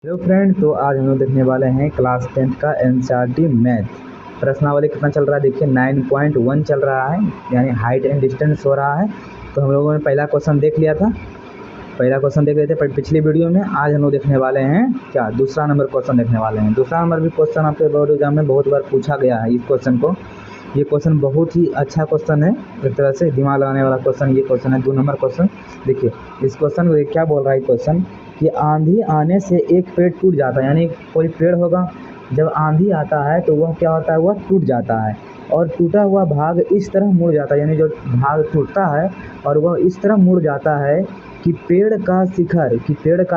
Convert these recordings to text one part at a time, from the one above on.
Hello friend, तो आज हम लोग देखने वाले हैं क्लास 10th का एनसीईआरटी मैथ। प्रश्नावली कितना चल रहा है देखिए, 9.1 चल रहा है, यानी हाइट एंड डिस्टेंस हो रहा है। तो हम लोगों ने पहला क्वेश्चन देख लिया था, पहला क्वेश्चन देख रहे थे पर पिछली वीडियो में। आज हम लोग देखने वाले हैं क्या, दूसरा नंबर क्वेश्चन देखने वाले हैं। दूसरा नंबर भी क्वेश्चन आपके बोर्ड एग्जाम में बहुत बार पूछा गया है इस क्वेश्चन को। ये क्वेश्चन बहुत ही अच्छा क्वेश्चन है, एक तरह से दिमाग लगाने वाला क्वेश्चन ये क्वेश्चन है। 2 नंबर क्वेश्चन देखिए, इस क्वेश्चन को क्या बोल रहा है क्वेश्चन कि आंधी आने से एक पेड़ टूट जाता है, यानी कोई पेड़ होगा, जब आंधी आता है तो वह क्या होता है, वह टूट जाता है और टूटा हुआ भाग इस तरह मुड़ जाता है, यानी जो भाग टूटता है और वह इस तरह मुड़ जाता है कि पेड़ का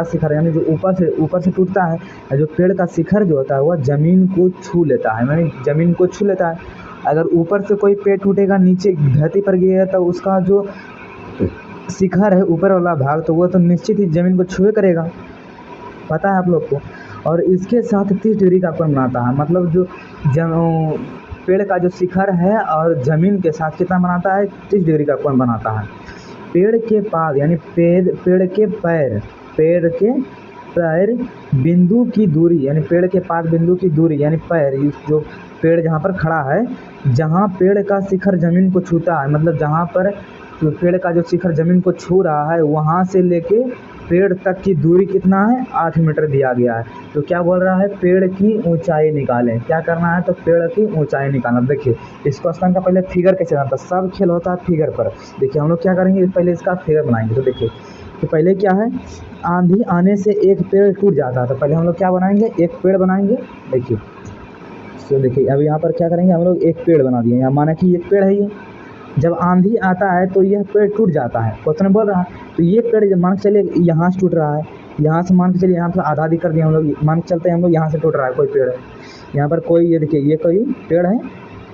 शिखर यानी जो ऊपर से टूटता है, जो पेड़ का शिखर जो होता है वह ज़मीन को छू लेता है, यानी ज़मीन को छू लेता है। अगर ऊपर से कोई पेड़ टूटेगा नीचे धरती पर गिरेगा तो उसका जो शिखर है ऊपर वाला भाग, तो वो तो निश्चित ही ज़मीन को छुए करेगा, पता है आप लोग को। और इसके साथ 30 डिग्री का कोण बनाता है, मतलब जो पेड़ का जो शिखर है और ज़मीन के साथ कितना बनाता है, 30 डिग्री का कोण बनाता है। पेड़ के पाद यानी पेड़ के पैर बिंदु की दूरी, यानी पेड़ के पाद बिंदु की दूरी, यानी पैर, जो पेड़ जहाँ पर खड़ा है, जहाँ पेड़ का शिखर ज़मीन को छूता है, मतलब जहाँ पर तो पेड़ का जो शिखर ज़मीन को छू रहा है वहाँ से लेके पेड़ तक की दूरी कितना है, 8 मीटर दिया गया है। तो क्या बोल रहा है, पेड़ की ऊंचाई निकालें। क्या करना है, तो पेड़ की ऊंचाई निकालना। देखिए इस क्वेश्चन का पहले फिगर कैसे बनता है, सब खेल होता है फिगर पर। देखिए हम लोग क्या करेंगे, पहले इसका फिगर बनाएंगे। तो देखिए, तो पहले क्या है, आंधी आने से एक पेड़ टूट जाता है, तो पहले हम लोग क्या बनाएंगे, एक पेड़ बनाएंगे। देखिए, तो देखिए अब यहाँ पर क्या करेंगे, हम लोग एक पेड़ बना दिए, यहाँ माना कि एक पेड़ है ये, जब आंधी आता है तो यह पेड़ टूट जाता है, क्वेश्चन बोल रहा है। तो ये पेड़ जब मान के चलिए यहाँ से टूट रहा है, यहाँ से मान के चलिए यहाँ पर आधा आधी कर दिया हम लोग, मान के चलते हैं हम लोग यहाँ से टूट रहा है कोई पेड़ है, यहाँ पर कोई, ये देखिए ये कोई पेड़ है,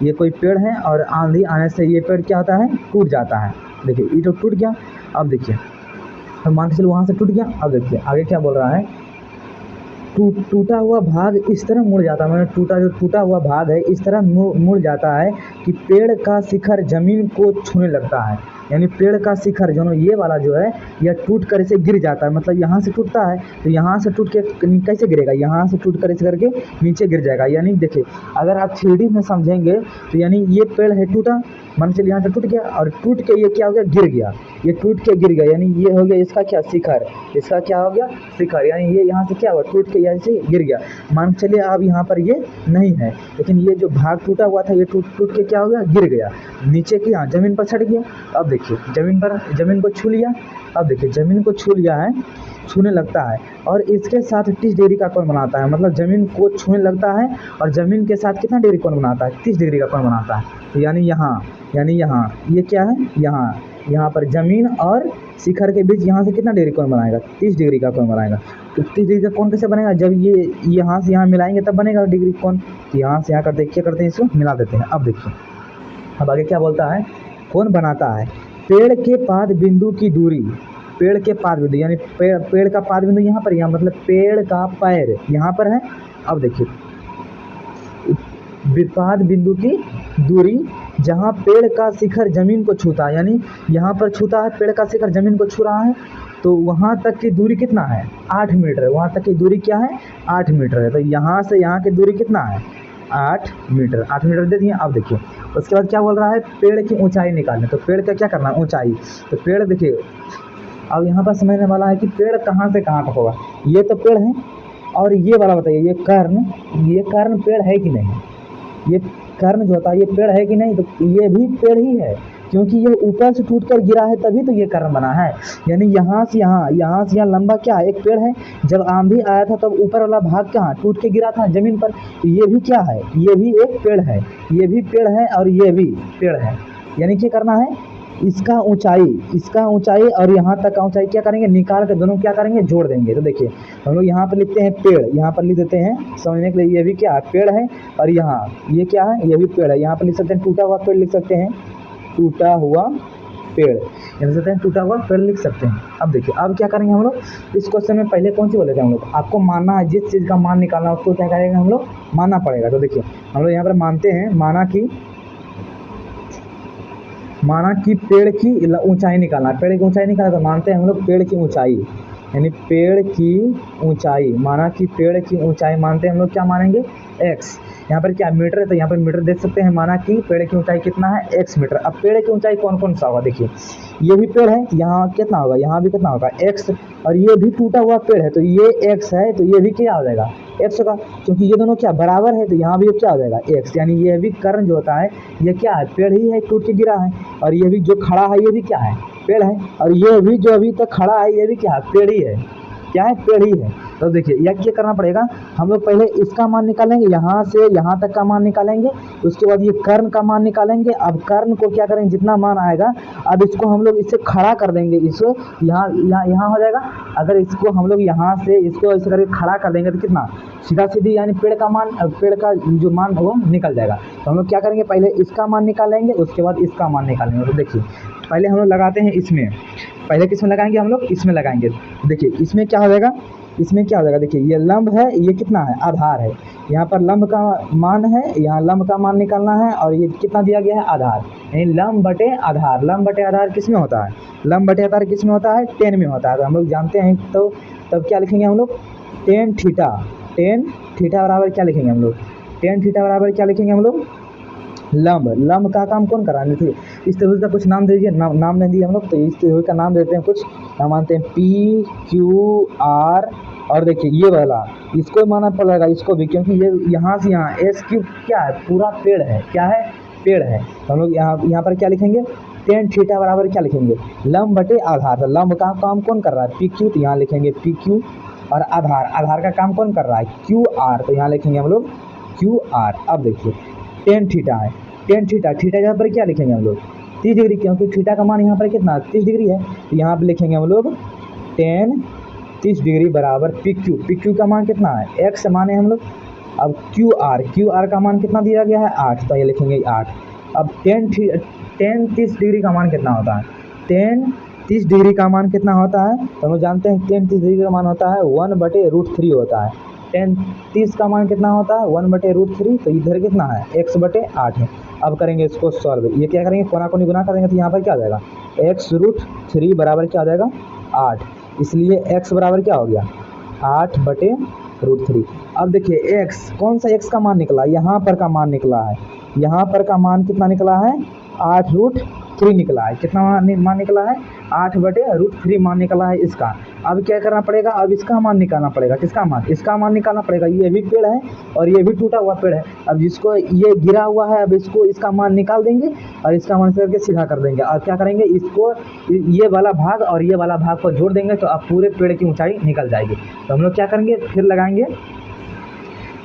ये कोई पेड़ है और आंधी आने से ये पेड़ क्या होता है, टूट जाता है। देखिए ये तो टूट गया। अब देखिए, अब मान के चलिए वहाँ से टूट गया। अब देखिए आगे क्या बोल रहा है, टूटा हुआ भाग इस तरह मुड़ जाता है, मतलब जो टूटा हुआ भाग है इस तरह मुड़ जाता है कि पेड़ का शिखर जमीन को छूने लगता है, यानी पेड़ का शिखर जो ये वाला जो है यह टूट कर इसे गिर जाता है, मतलब यहाँ से टूटता है तो यहाँ से टूट के कैसे गिरेगा, यहाँ से टूट कर इसे करके नीचे गिर जाएगा। यानी देखिए अगर आप 3D में समझेंगे तो यानी ये पेड़ है टूटा, मान चलिए यहाँ से टूट गया और टूट के ये क्या हो गया, गिर गया, ये टूट के गिर गया, यानी ये हो गया इसका क्या, शिखर, इसका क्या हो गया, शिखर, यानी ये यहाँ से क्या हुआ, टूट के यहाँ से गिर गया। मान चलिए अब यहाँ पर ये नहीं है, लेकिन ये जो भाग टूटा हुआ था ये टूट के क्या हो गया, गिर गया नीचे की, यहाँ ज़मीन पर छट गया। अब देखिए ज़मीन को छू लिया। अब देखिए ज़मीन को छू लिया है, छूने लगता है और इसके साथ 30 डिग्री का कोण बनाता है, मतलब ज़मीन को छूने लगता है और ज़मीन के साथ कितना डिग्री कोण बनाता है, 30 डिग्री का कोण बनाता है। तो यानी यहाँ ये क्या है, यहाँ पर ज़मीन और शिखर के बीच यहाँ से कितना डिग्री कोण बनाएगा, 30 डिग्री का कोण बनाएगा। तो 30 डिग्री का कोण कैसे बनेगा, जब ये यहाँ से यहाँ मिलाएंगे तब बनेगा डिग्री कोण। तो यहाँ से यहाँ करते हैं, इसको मिला देते हैं। अब देखिए अब आगे क्या बोलता है, कौन बनाता है, पेड़ के पाद बिंदु की दूरी, पेड़ के पाद बिंदु यानी पेड़ का पाद बिंदु यहाँ पर, यहाँ मतलब पेड़ का पैर यहाँ पर है। अब देखिए पाद बिंदु की दूरी जहाँ पेड़ का शिखर जमीन को छूता है, यानी यहाँ पर छूता है, पेड़ का शिखर जमीन को छू रहा है, तो वहाँ तक की दूरी कितना है, 8 मीटर है। वहाँ तक की दूरी क्या है, 8 मीटर है। तो यहाँ से यहाँ की दूरी कितना है, 8 मीटर, 8 मीटर दे दिए। अब देखिए उसके बाद क्या बोल रहा है, पेड़ की ऊंचाई निकालने। तो पेड़ का क्या करना है, ऊंचाई। तो पेड़ देखिए अब यहाँ पर समझने वाला है कि पेड़ कहाँ से कहाँ तक होगा, ये तो पेड़ है और ये वाला बताइए, ये कर्ण पेड़ है कि नहीं, ये कर्ण जो होता है ये पेड़ है कि नहीं, तो ये भी पेड़ ही है, क्योंकि ये ऊपर से टूटकर गिरा है तभी तो ये कर्ण बना है। यानी यहाँ से यहाँ लंबा क्या है, एक पेड़ है, जब आंधी आया था तब ऊपर वाला भाग कहाँ टूट के गिरा था जमीन पर, तो ये भी क्या है, ये भी एक पेड़ है, ये भी पेड़ है और ये भी पेड़ है। यानी क्या करना है, इसका ऊंचाई और यहाँ तक का ऊंचाई क्या करेंगे, निकाल के दोनों क्या करेंगे, जोड़ देंगे। तो देखिए हम लोग यहाँ पर लिखते हैं पेड़, यहाँ पर लिख देते हैं समझने के लिए, ये भी क्या है, पेड़ है, और यहाँ ये क्या है, ये भी पेड़ है। यहाँ पर लिख सकते हैं टूटा हुआ पेड़, लिख सकते हैं टूटा हुआ पेड़, लिख सकते हैं टूटा हुआ पेड़ लिख सकते हैं। अब देखिए अब क्या करेंगे हम लोग, इस क्वेश्चन में पहले कौन सी बोले थे हम लोग, आपको मानना है, जिस चीज़ का मान निकालना है उसको क्या करेंगे हम लोग, मानना पड़ेगा। तो देखिए हम लोग यहाँ पर मानते हैं, माना कि पेड़ की ऊंचाई निकालना है, पेड़ की ऊंचाई निकालना, तो मानते हैं हम लोग पेड़ की ऊंचाई, यानी पेड़ की ऊंचाई, माना कि पेड़ की ऊंचाई मानते हैं हम लोग क्या मानेंगे, एक्स। यहाँ पर क्या मीटर है, तो यहाँ पर मीटर देख सकते हैं, माना कि पेड़ की ऊंचाई कितना है, एक्स मीटर। अब पेड़ की ऊंचाई कौन कौन सा होगा, देखिए ये भी पेड़ है, यहाँ कितना होगा, यहाँ भी कितना होगा, एक्स। और ये भी टूटा हुआ पेड़ है, तो ये एक्स है, तो ये भी क्या हो जाएगा, एक्स होगा, क्योंकि ये दोनों क्या बराबर है, तो यहाँ भी क्या हो जाएगा, एक्स। यानी ये भी कर्ण जो होता है ये क्या है, पेड़ ही है, टूट के गिरा है। और ये भी जो खड़ा है ये भी क्या है, पेड़ है। और ये भी जो अभी तक खड़ा है ये भी क्या है, पेड़ ही है, क्या है, पेड़ ही है। तो देखिए यह क्या करना पड़ेगा, हम लोग पहले इसका मान निकालेंगे, यहाँ से यहाँ तक का मान निकालेंगे, उसके बाद ये कर्ण का मान निकालेंगे। अब कर्ण को क्या करेंगे, जितना मान आएगा अब इसको हम लोग इससे खड़ा कर देंगे, इसको यहाँ यहाँ यहाँ हो जाएगा। अगर इसको हम लोग यहाँ से इसको ऐसे करके खड़ा कर देंगे तो कितना सीधा सीधी, यानी पेड़ का मान, पेड़ का जो मान वो निकल जाएगा। तो हम लोग क्या करेंगे, पहले इसका मान निकालेंगे, उसके बाद इसका मान निकालेंगे। तो देखिए पहले हम लोग लगाते हैं इसमें, पहले किस में लगाएंगे हम लोग, इसमें लगाएंगे। देखिए इसमें क्या हो जाएगा, इसमें क्या हो जाएगा, देखिए ये लंब है, ये कितना है, आधार है। यहाँ पर लंब का मान है, यहाँ लंब का मान निकालना है, और ये कितना दिया गया है, आधार। यानी लंब बटे आधार, लंब बटे आधार किस में होता है, लंब बटे आधार किस में होता है, टेन में होता है। तो हम लोग जानते हैं, तो तब क्या लिखेंगे हम लोग, टेन थीटा, टेन थीटा बराबर क्या लिखेंगे हम लोग, टेन थीटा बराबर क्या लिखेंगे हम लोग, लंब। लंब का काम कौन कर रहा है, देखिए इस त्रिभुज का कुछ नाम दे दीजिए, नाम नहीं दिए हम लोग, तो इस त्रिभुज का नाम देते हैं कुछ, हम मानते हैं पी क्यू आर। और देखिए ये वाला इसको मानना पड़ेगा, इसको भी, क्योंकि ये यहाँ से यहाँ एस क्यूब क्या है, पूरा पेड़ है, क्या है, पेड़ है। तो हम लोग यहाँ पर क्या लिखेंगे, टेन थीटा बराबर क्या लिखेंगे, लंब बटे आधार। तो लंब का काम कौन कर रहा है, पी क्यू, तो यहाँ लिखेंगे पी क्यू। और आधार, आधार का काम कौन कर रहा है, क्यू आर, तो यहाँ लिखेंगे हम लोग क्यू आर। अब देखिए टेन थीटा है, टेन थीटा, थीटा यहाँ पर क्या लिखेंगे हम लोग, 30 डिग्री, क्योंकि थीटा का मान यहाँ पर कितना 30 डिग्री है। तो यहाँ पर लिखेंगे हम लोग टेन 30 डिग्री बराबर पी क्यू, पी क्यू का मान कितना है, एक्स माने हम लोग। अब क्यू आर, क्यू आर का मान कितना दिया गया है, 8, तो ये लिखेंगे 8। अब टेन 30 डिग्री का मान कितना होता है, टेन 30 डिग्री का मान कितना होता है, तो हम लोग जानते हैं टेन 30 डिग्री का मान होता है 1/√3 होता है। टेन 30 का मान कितना होता है, 1/√3, तो इधर कितना है, x/8 है। अब करेंगे इसको सॉल्व, ये क्या करेंगे, कोना कोनी गुना करेंगे, तो यहाँ पर क्या आ जाएगा, x√3 बराबर क्या आ जाएगा, 8। इसलिए x बराबर क्या हो गया, 8/√3। अब देखिए x, कौन सा x का मान निकला, यहाँ पर का मान निकला है, यहाँ पर का मान कितना निकला है, 8√3 निकला है। कितना मान निकला है, 8/√3 मान निकला है इसका। अब क्या करना पड़ेगा, अब इसका मान निकालना पड़ेगा, किसका मान, इसका मान निकालना पड़ेगा। ये भी पेड़ है और ये भी टूटा हुआ पेड़ है। अब जिसको ये गिरा हुआ है, अब इसको इसका मान निकाल देंगे और इसका मान करके सीधा कर देंगे। और क्या करेंगे, इसको ये वाला भाग और ये वाला भाग को जोड़ देंगे, तो अब पूरे पेड़ की ऊंचाई निकल जाएगी। तो हम लोग क्या करेंगे, फिर लगाएंगे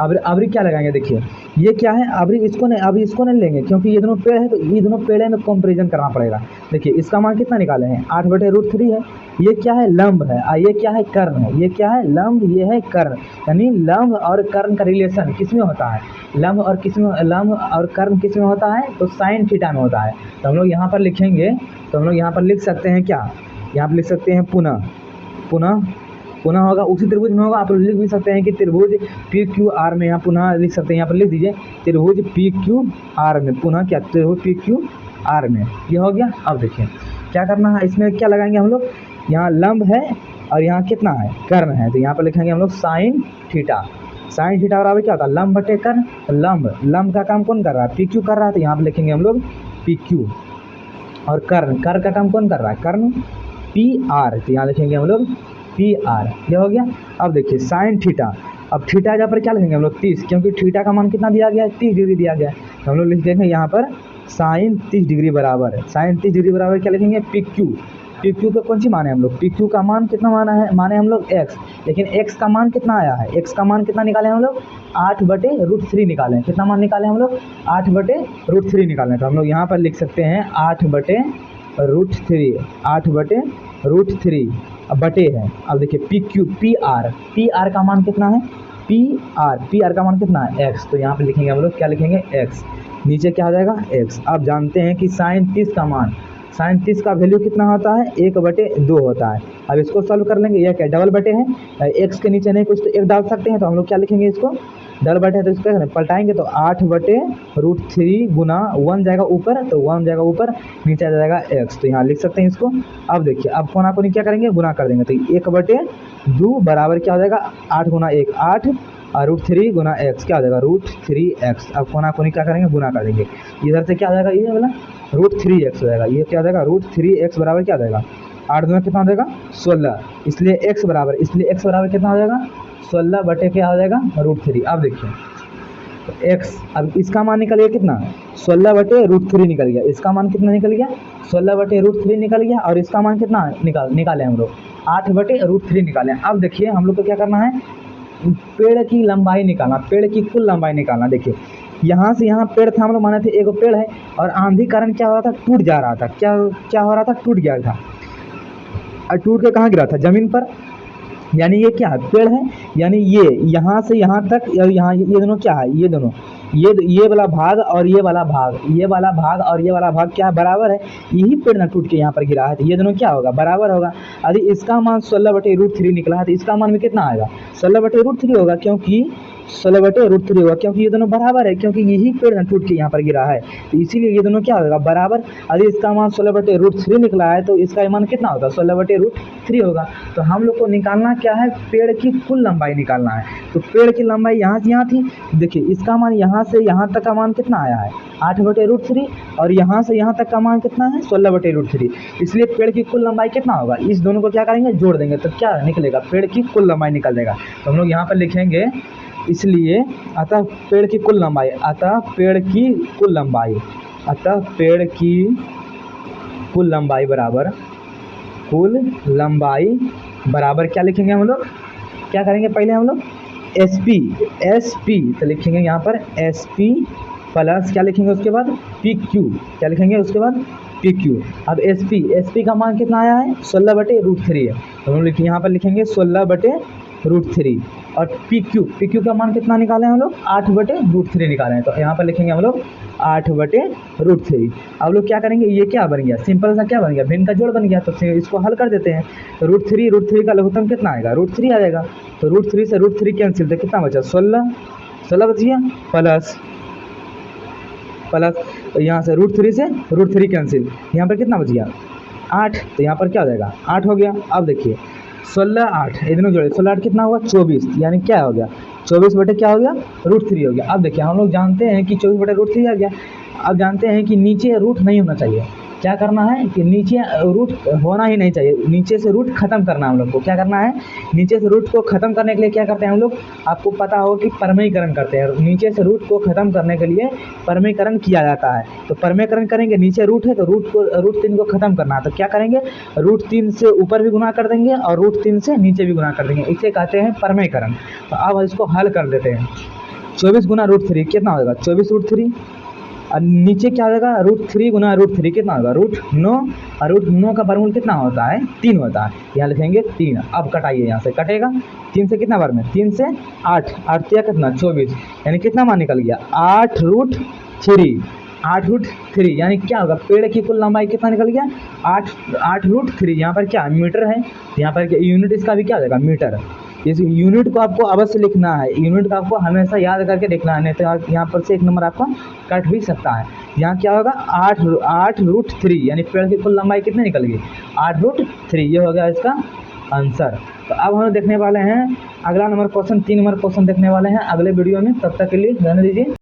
अबरी क्या लगाएंगे, देखिए ये क्या है, अबरी इसको नहीं, अभी इसको नहीं लेंगे, क्योंकि ये दोनों पेड़ है, तो ये दोनों पेड़ में कंपेरिजन करना पड़ेगा। देखिए इसका मान कितना निकाले हैं, 8/√3 है। ये क्या है, लंब है, और ये क्या है, कर्ण है। ये क्या है, लंब, ये है कर्ण। यानी लंब और कर्ण का रिलेशन किस में होता है, लंब और कर्ण किस में होता है, तो साइन थीटा में होता है। तो हम लोग यहाँ पर लिखेंगे, तो हम लोग यहाँ पर लिख सकते हैं क्या, यहाँ पर लिख सकते हैं पुनः होगा, उसी त्रिभुज में होगा। आप लिख भी सकते हैं कि त्रिभुज पी क्यू आर में, यहाँ पुनः लिख सकते हैं, यहाँ पर लिख दीजिए त्रिभुज पी क्यू आर में, पुनः क्या, त्रिभुज पी क्यू आर में, ये हो गया। अब देखिए क्या करना है, इसमें क्या लगाएंगे हम लोग, यहाँ लंब है और यहाँ कितना है, कर्ण है, तो यहाँ पर लिखेंगे हम लोग साइन थीटा। साइन थीटा बराबर क्या होता है, लंब बटे कर्ण। लंब का काम कौन कर रहा है, पी क्यू कर रहा है, तो यहाँ पर लिखेंगे हम लोग पी क्यू। और कर्ण का काम कौन कर रहा है, कर्ण, पी आर, तो यहाँ लिखेंगे हम लोग पी आर, ये हो गया। अब देखिए साइन थीटा, अब थीटा जहाँ पर क्या लिखेंगे हम लोग 30, क्योंकि थीटा का मान कितना दिया गया है, 30 डिग्री दिया गया है। तो हम लोग लिख देंगे यहाँ पर साइन 30 डिग्री बराबर है, साइन 30 डिग्री बराबर क्या लिखेंगे, पी क्यू। पी क्यू का कौन सी माने हम लोग, पी क्यू का मान कितना माने हम लोग एक्स, लेकिन एक्स का मान कितना आया है, एक्स का मान कितना निकाले हम लोग, 8/√3 निकाले। कितना मान निकाले हम लोग, 8/√3 निकाले। तो हम लोग यहाँ पर लिख सकते हैं 8/√3, 8/√3 बटे है। अब देखिए पी क्यू, पी आर का मान कितना है, पी आर का मान कितना है, एक्स। तो यहाँ पे लिखेंगे हम लोग, क्या लिखेंगे, एक्स, नीचे क्या आ जाएगा, एक्स। अब जानते हैं कि साइन 30 का मान, साइन 30 का वैल्यू कितना होता है, 1/2 होता है। अब इसको सॉल्व कर लेंगे, यह क्या डबल बटे है, एक्स के नीचे नहीं कुछ तो एक डाल सकते हैं, तो हम लोग क्या लिखेंगे इसको, डबल बटे है तो इसको पलटाएंगे तो 8/√3 गुना 1 जाएगा ऊपर, तो 1 जाएगा ऊपर, नीचे आ जाएगा x, तो यहाँ लिख सकते हैं इसको। अब देखिए अब कोना कोनी क्या करेंगे, गुना कर देंगे, तो 1/2 बराबर क्या हो जाएगा 8 गुना 1 8 और √3 गुना x क्या हो जाएगा √3x। अब कोना कोनी क्या करेंगे, गुना कर देंगे, इधर से क्या हो जाएगा ये वाला √3x हो जाएगा, ये क्या हो जाएगा √3x बराबर क्या हो जाएगा 8 दूना कितना हो जाएगा 16, इसलिए x बराबर कितना हो जाएगा 16 बटे क्या हो जाएगा √3। अब देखिए तो x, अब इसका मान निकल गया कितना 16/√3 निकल गया, इसका मान कितना निकल गया 16/√3 निकल गया, और इसका मान कितना निकाले हम लोग 8/√3 निकाले। अब देखिए हम लोग को क्या करना है, पेड़ की लंबाई निकालना, पेड़ की कुल लंबाई निकालना। देखिए यहाँ से यहाँ पेड़ था, हम लोग माने थे एक पेड़ है और आंधी कारण क्या हो रहा था, टूट जा रहा था, क्या हो रहा था, टूट गया था, और टूट के कहाँ गिरा था, जमीन पर। यानी ये क्या है, पेड़ है, यानी ये यहाँ से यहाँ तक, यहाँ ये दोनों क्या है, ये दोनों ये वाला भाग और ये वाला भाग, ये वाला भाग और ये वाला भाग क्या है, बराबर है, यही पेड़ ना टूट के यहाँ पर गिरा है, तो ये दोनों क्या होगा, बराबर होगा। यदि इसका मान 16/√3 निकला है तो इसका मान भी कितना आएगा 16/√3 होगा, क्योंकि 16/√3 होगा, क्योंकि ये दोनों बराबर है, क्योंकि यही पेड़ ना टूट के यहाँ पर गिरा है, तो इसीलिए ये दोनों क्या होगा, बराबर। यदि इसका मान 16/√3 निकला है तो इसका मान कितना होगा 16/√3 होगा। तो हम लोग को निकालना क्या है, पेड़ की कुल लंबाई निकालना है। तो पेड़ की लंबाई यहाँ से यहाँ थी, देखिए इसका मान यहाँ से यहाँ तक का मान कितना आया है 8/√3, और यहाँ से यहाँ तक का मान कितना है 16/√3, इसलिए पेड़ की कुल लंबाई कितना होगा, इस दोनों को क्या करेंगे, जोड़ देंगे, तो क्या निकलेगा, पेड़ की कुल लंबाई निकल देगा। तो हम लोग यहाँ पर लिखेंगे, इसलिए अतः पेड़ की कुल लंबाई, अतः पेड़ की कुल लंबाई, अतः पेड़ की कुल लंबाई बराबर, कुल लंबाई बराबर क्या लिखेंगे हम लोग, क्या करेंगे, पहले हम लोग SP तो लिखेंगे यहाँ पर SP प्लस क्या लिखेंगे उसके बाद PQ, क्या लिखेंगे उसके बाद PQ। अब SP का मान कितना आया है 16/√3 है, तो हम लोग यहाँ पर लिखेंगे 16/√3, और PQ का मान कितना निकाले हैं हम लोग 8/√3 निकाले हैं, तो यहाँ पर लिखेंगे हम लोग 8/√3। अब लोग क्या करेंगे, ये क्या बन गया, सिंपल सा क्या बन गया, भिन्न का जोड़ बन गया, तो इसको हल कर देते हैं। तो √3 का लघुत्तम कितना आएगा √3 आ जाएगा, तो √3 से √3 कैंसिल, तो कितना बचा 16 बच गया, प्लस यहाँ से √3 से √3 कैंसिल, यहाँ पर कितना बच गया 8, तो यहाँ पर क्या हो जाएगा 8 हो गया। अब देखिए 16 8 ये दोनों जोड़े, 16 8 कितना हुआ 24, यानी क्या हो गया 24 बटे क्या हो गया √3 हो गया। अब देखिए हम लोग जानते हैं कि 24/√3 आ गया। अब जानते हैं कि नीचे रूट नहीं होना चाहिए, क्या करना है कि नीचे रूट होना ही नहीं चाहिए, नीचे से रूट खत्म करना है हम लोग को। क्या करना है, नीचे से रूट को खत्म करने के लिए क्या करते हैं हम लोग, आपको पता होगा कि परमेयीकरण करते हैं। नीचे से रूट को खत्म करने के लिए परमेयीकरण किया जाता है। तो परमेयीकरण करेंगे, नीचे रूट है तो √3 को खत्म करना है, तो क्या करेंगे √3 से ऊपर भी गुना कर देंगे और √3 से नीचे भी गुना कर देंगे, इसे कहते हैं परमेयीकरण। तो अब इसको हल कर देते हैं। 24 गुना √3 कितना होगा 24√3, और नीचे क्या हो जाएगा √3 गुना √3 कितना होगा √9, और √9 का वर्गमूल कितना होता है 3 होता है, यहाँ लिखेंगे 3। अब कटाइए, यहाँ से कटेगा 3 से कितना बार में 3 से 8 8 कितना 24, यानी कितना मान निकल गया 8√3 यानी क्या होगा, पेड़ की कुल लंबाई कितना निकल गया 8√3। यहाँ पर क्या मीटर है, यहाँ पर यूनिट इसका भी क्या हो जाएगा मीटर। इस यूनिट को आपको अवश्य लिखना है, यूनिट का आपको हमेशा याद करके लिखना है, नहीं तो यहाँ पर से एक नंबर आपका कट भी सकता है। यहाँ क्या होगा 8√3 यानी पेड़ की कुल लंबाई कितनी निकल गई 8√3, ये हो गया इसका आंसर। तो अब हम देखने वाले हैं अगला नंबर क्वेश्चन, 3 नंबर क्वेश्चन देखने वाले हैं अगले वीडियो में। तब तक के लिए रहने दीजिए।